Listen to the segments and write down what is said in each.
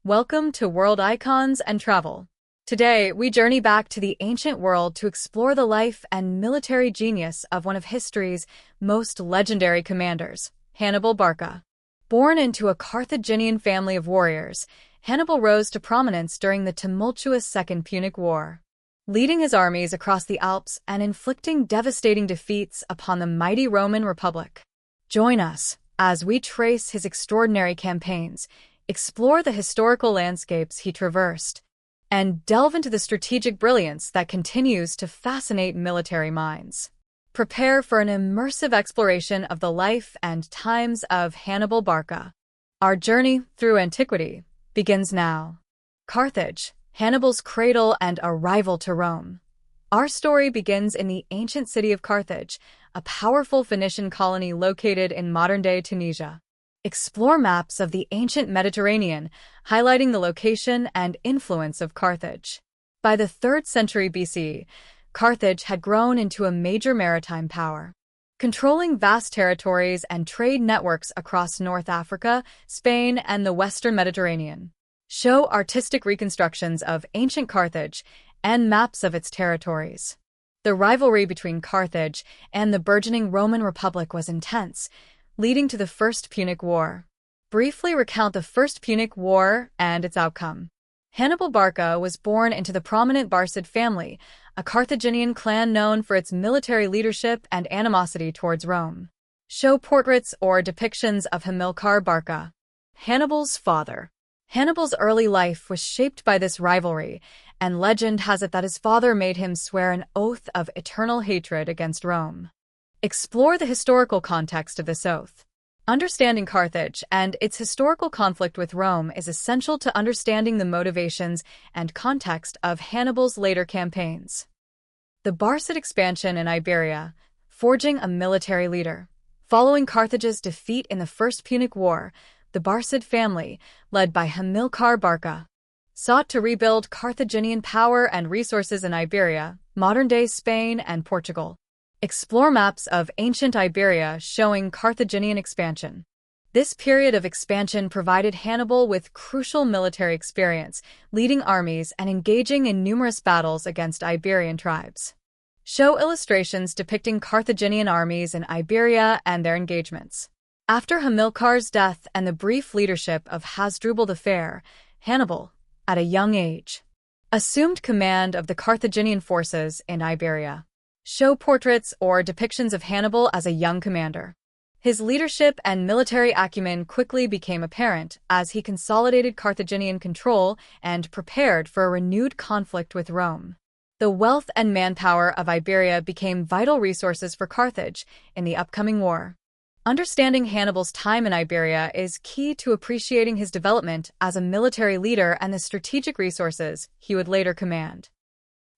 Welcome to World Icons and Travel. Today, we journey back to the ancient world to explore the life and military genius of one of history's most legendary commanders, Hannibal Barca. Born into a Carthaginian family of warriors, Hannibal rose to prominence during the tumultuous Second Punic War, leading his armies across the Alps and inflicting devastating defeats upon the mighty Roman Republic. Join us as we trace his extraordinary campaigns, explore the historical landscapes he traversed, and delve into the strategic brilliance that continues to fascinate military minds. Prepare for an immersive exploration of the life and times of Hannibal Barca. Our journey through antiquity begins now. Carthage, Hannibal's cradle and arrival to Rome. Our story begins in the ancient city of Carthage, a powerful Phoenician colony located in modern-day Tunisia. Explore maps of the ancient Mediterranean, highlighting the location and influence of Carthage. By the 3rd century BC, Carthage had grown into a major maritime power, controlling vast territories and trade networks across North Africa, Spain, and the Western Mediterranean. Show artistic reconstructions of ancient Carthage and maps of its territories. The rivalry between Carthage and the burgeoning Roman Republic was intense, leading to the First Punic War. Briefly recount the First Punic War and its outcome. Hannibal Barca was born into the prominent Barcid family, a Carthaginian clan known for its military leadership and animosity towards Rome. Show portraits or depictions of Hamilcar Barca, Hannibal's father. Hannibal's early life was shaped by this rivalry, and legend has it that his father made him swear an oath of eternal hatred against Rome. Explore the historical context of this oath. Understanding Carthage and its historical conflict with Rome is essential to understanding the motivations and context of Hannibal's later campaigns. The Barcid expansion in Iberia, forging a military leader. Following Carthage's defeat in the First Punic War, the Barcid family, led by Hamilcar Barca, sought to rebuild Carthaginian power and resources in Iberia, modern-day Spain and Portugal. Explore maps of ancient Iberia showing Carthaginian expansion. This period of expansion provided Hannibal with crucial military experience, leading armies and engaging in numerous battles against Iberian tribes. Show illustrations depicting Carthaginian armies in Iberia and their engagements. After Hamilcar's death and the brief leadership of Hasdrubal the Fair, Hannibal, at a young age, assumed command of the Carthaginian forces in Iberia. Show portraits or depictions of Hannibal as a young commander. His leadership and military acumen quickly became apparent as he consolidated Carthaginian control and prepared for a renewed conflict with Rome. The wealth and manpower of Iberia became vital resources for Carthage in the upcoming war. Understanding Hannibal's time in Iberia is key to appreciating his development as a military leader and the strategic resources he would later command.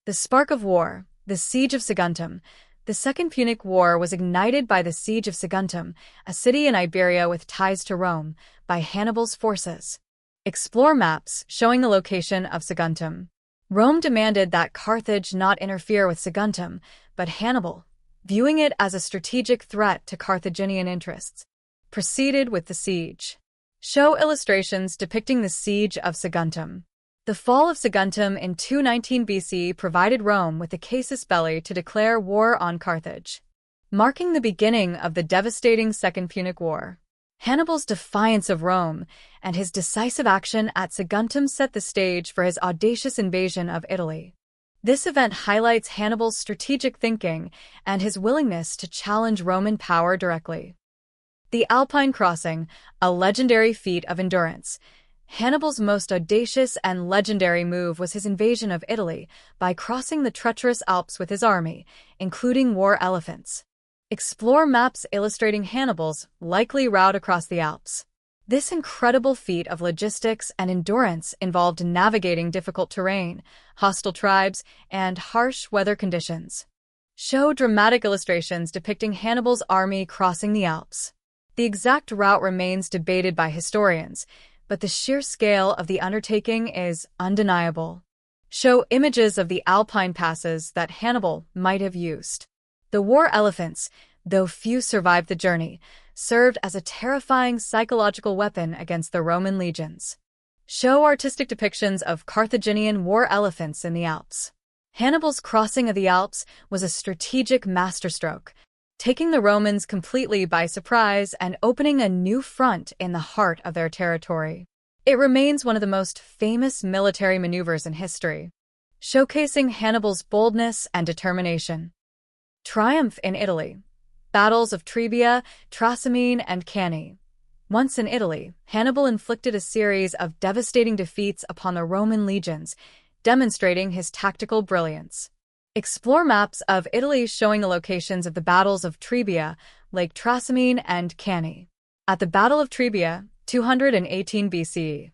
The spark of war, the Siege of Saguntum. The Second Punic War was ignited by the Siege of Saguntum, a city in Iberia with ties to Rome, by Hannibal's forces. Explore maps showing the location of Saguntum. Rome demanded that Carthage not interfere with Saguntum, but Hannibal, viewing it as a strategic threat to Carthaginian interests, proceeded with the siege. Show illustrations depicting the Siege of Saguntum. The fall of Saguntum in 219 BC provided Rome with a casus belli to declare war on Carthage, marking the beginning of the devastating Second Punic War. Hannibal's defiance of Rome and his decisive action at Saguntum set the stage for his audacious invasion of Italy. This event highlights Hannibal's strategic thinking and his willingness to challenge Roman power directly. The Alpine Crossing, a legendary feat of endurance. Hannibal's most audacious and legendary move was his invasion of Italy by crossing the treacherous Alps with his army, including war elephants. Explore maps illustrating Hannibal's likely route across the Alps. This incredible feat of logistics and endurance involved navigating difficult terrain, hostile tribes, and harsh weather conditions. Show dramatic illustrations depicting Hannibal's army crossing the Alps. The exact route remains debated by historians, but the sheer scale of the undertaking is undeniable. Show images of the Alpine passes that Hannibal might have used. The war elephants, though few survived the journey, served as a terrifying psychological weapon against the Roman legions. show artistic depictions of Carthaginian war elephants in the Alps. Hannibal's crossing of the Alps was a strategic masterstroke, taking the Romans completely by surprise and opening a new front in the heart of their territory. It remains one of the most famous military maneuvers in history, showcasing Hannibal's boldness and determination. Triumph in Italy. Battles of Trebia, Trasimene, and Cannae. Once in Italy, Hannibal inflicted a series of devastating defeats upon the Roman legions, demonstrating his tactical brilliance. Explore maps of Italy showing the locations of the battles of Trebia, Lake Trasimene, and Cannae. At the Battle of Trebia, 218 BCE,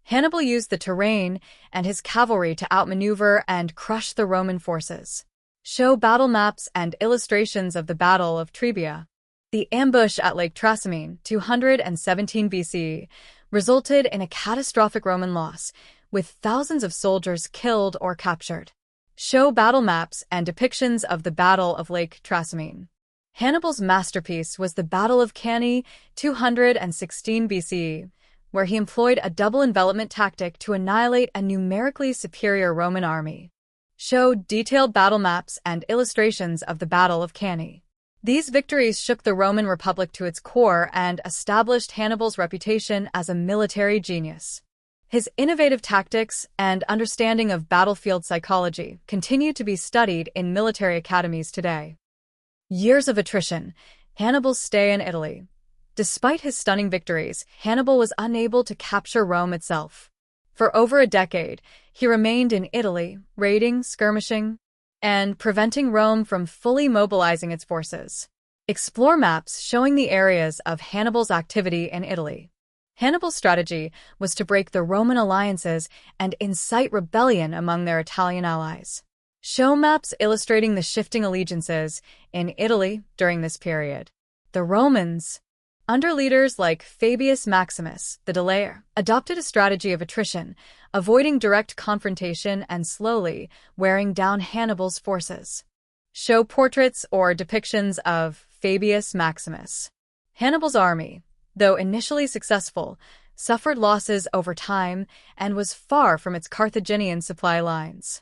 Hannibal used the terrain and his cavalry to outmaneuver and crush the Roman forces. Show battle maps and illustrations of the Battle of Trebia. The ambush at Lake Trasimene, 217 BCE, resulted in a catastrophic Roman loss, with thousands of soldiers killed or captured. Show battle maps and depictions of the Battle of Lake Trasimene. Hannibal's masterpiece was the Battle of Cannae, 216 BCE, where he employed a double envelopment tactic to annihilate a numerically superior Roman army. Show detailed battle maps and illustrations of the Battle of Cannae. These victories shook the Roman Republic to its core and established Hannibal's reputation as a military genius. His innovative tactics and understanding of battlefield psychology continue to be studied in military academies today. Years of attrition. Hannibal's stay in Italy. Despite his stunning victories, Hannibal was unable to capture Rome itself. For over a decade, he remained in Italy, raiding, skirmishing, and preventing Rome from fully mobilizing its forces. Explore maps showing the areas of Hannibal's activity in Italy. Hannibal's strategy was to break the Roman alliances and incite rebellion among their Italian allies. Show maps illustrating the shifting allegiances in Italy during this period. The Romans, under leaders like Fabius Maximus, the Delayer, adopted a strategy of attrition, avoiding direct confrontation and slowly wearing down Hannibal's forces. Show portraits or depictions of Fabius Maximus. Hannibal's army, though initially successful, suffered losses over time and was far from its Carthaginian supply lines.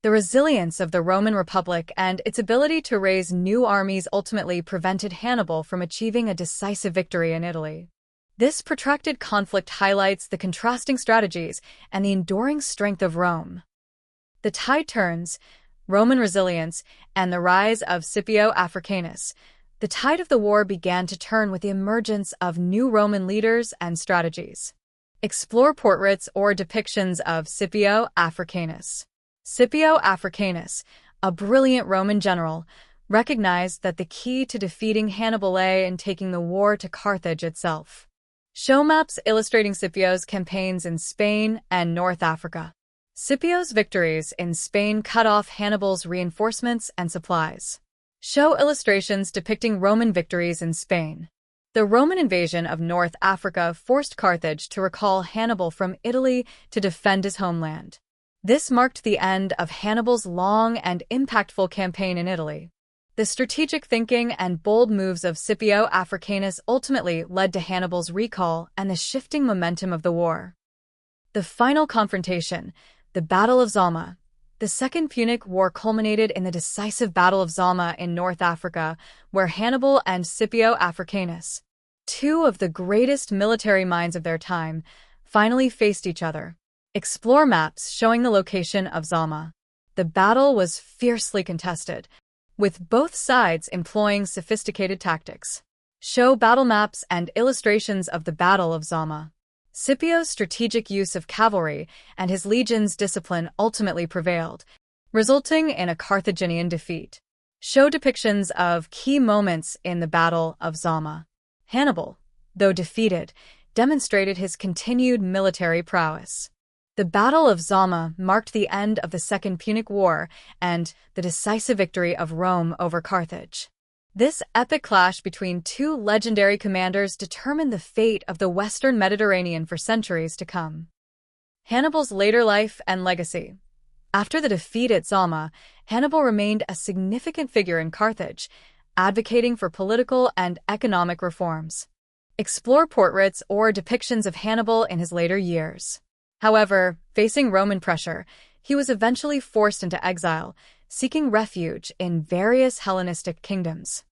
The resilience of the Roman Republic and its ability to raise new armies ultimately prevented Hannibal from achieving a decisive victory in Italy. This protracted conflict highlights the contrasting strategies and the enduring strength of Rome. The tide turns, Roman resilience, and the rise of Scipio Africanus. The tide of the war began to turn with the emergence of new Roman leaders and strategies. Explore portraits or depictions of Scipio Africanus. Scipio Africanus, a brilliant Roman general, recognized that the key to defeating Hannibal lay in taking the war to Carthage itself. Show maps illustrating Scipio's campaigns in Spain and North Africa. Scipio's victories in Spain cut off Hannibal's reinforcements and supplies. Show illustrations depicting Roman victories in Spain. The Roman invasion of North Africa forced Carthage to recall Hannibal from Italy to defend his homeland. This marked the end of Hannibal's long and impactful campaign in Italy. The strategic thinking and bold moves of Scipio Africanus ultimately led to Hannibal's recall and the shifting momentum of the war. The final confrontation, the Battle of Zama. The Second Punic War culminated in the decisive Battle of Zama in North Africa, where Hannibal and Scipio Africanus, two of the greatest military minds of their time, finally faced each other. Explore maps showing the location of Zama. The battle was fiercely contested, with both sides employing sophisticated tactics. Show battle maps and illustrations of the Battle of Zama. Scipio's strategic use of cavalry and his legion's discipline ultimately prevailed, resulting in a Carthaginian defeat. Show depictions of key moments in the Battle of Zama. Hannibal, though defeated, demonstrated his continued military prowess. The Battle of Zama marked the end of the Second Punic War and the decisive victory of Rome over Carthage. This epic clash between two legendary commanders determined the fate of the Western Mediterranean for centuries to come. Hannibal's later life and legacy. After the defeat at Zama, Hannibal remained a significant figure in Carthage, advocating for political and economic reforms. explore portraits or depictions of Hannibal in his later years. However, facing Roman pressure, he was eventually forced into exile, seeking refuge in various Hellenistic kingdoms.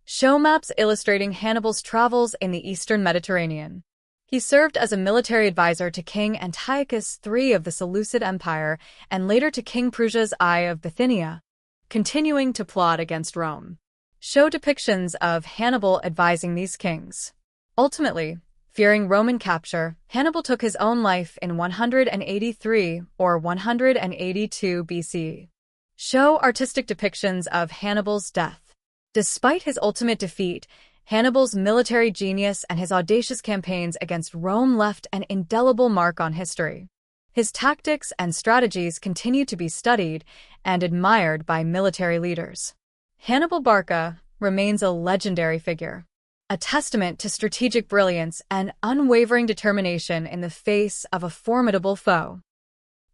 Show maps illustrating Hannibal's travels in the eastern Mediterranean. He served as a military advisor to King Antiochus III of the Seleucid Empire and later to King Prusias I of Bithynia, continuing to plot against Rome. Show depictions of Hannibal advising these kings. Ultimately, fearing Roman capture, Hannibal took his own life in 183 or 182 BC. Show artistic depictions of Hannibal's death. Despite his ultimate defeat, Hannibal's military genius and his audacious campaigns against Rome left an indelible mark on history. His tactics and strategies continue to be studied and admired by military leaders. Hannibal Barca remains a legendary figure, a testament to strategic brilliance and unwavering determination in the face of a formidable foe.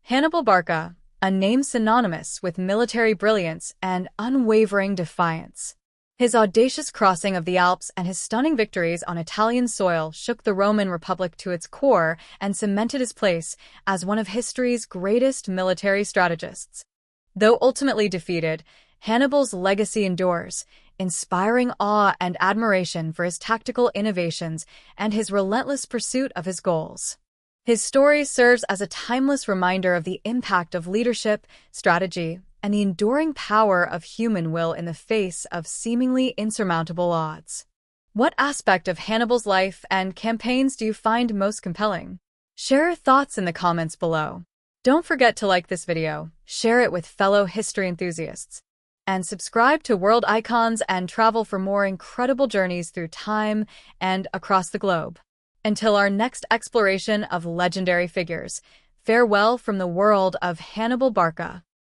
Hannibal Barca, a name synonymous with military brilliance and unwavering defiance. His audacious crossing of the Alps and his stunning victories on Italian soil shook the Roman Republic to its core and cemented his place as one of history's greatest military strategists. Though ultimately defeated, Hannibal's legacy endures, inspiring awe and admiration for his tactical innovations and his relentless pursuit of his goals. His story serves as a timeless reminder of the impact of leadership, strategy, and the enduring power of human will in the face of seemingly insurmountable odds. What aspect of Hannibal's life and campaigns do you find most compelling? Share your thoughts in the comments below. Don't forget to like this video, share it with fellow history enthusiasts, and subscribe to World Icons and Travel for more incredible journeys through time and across the globe. Until our next exploration of legendary figures, farewell from the world of Hannibal Barca.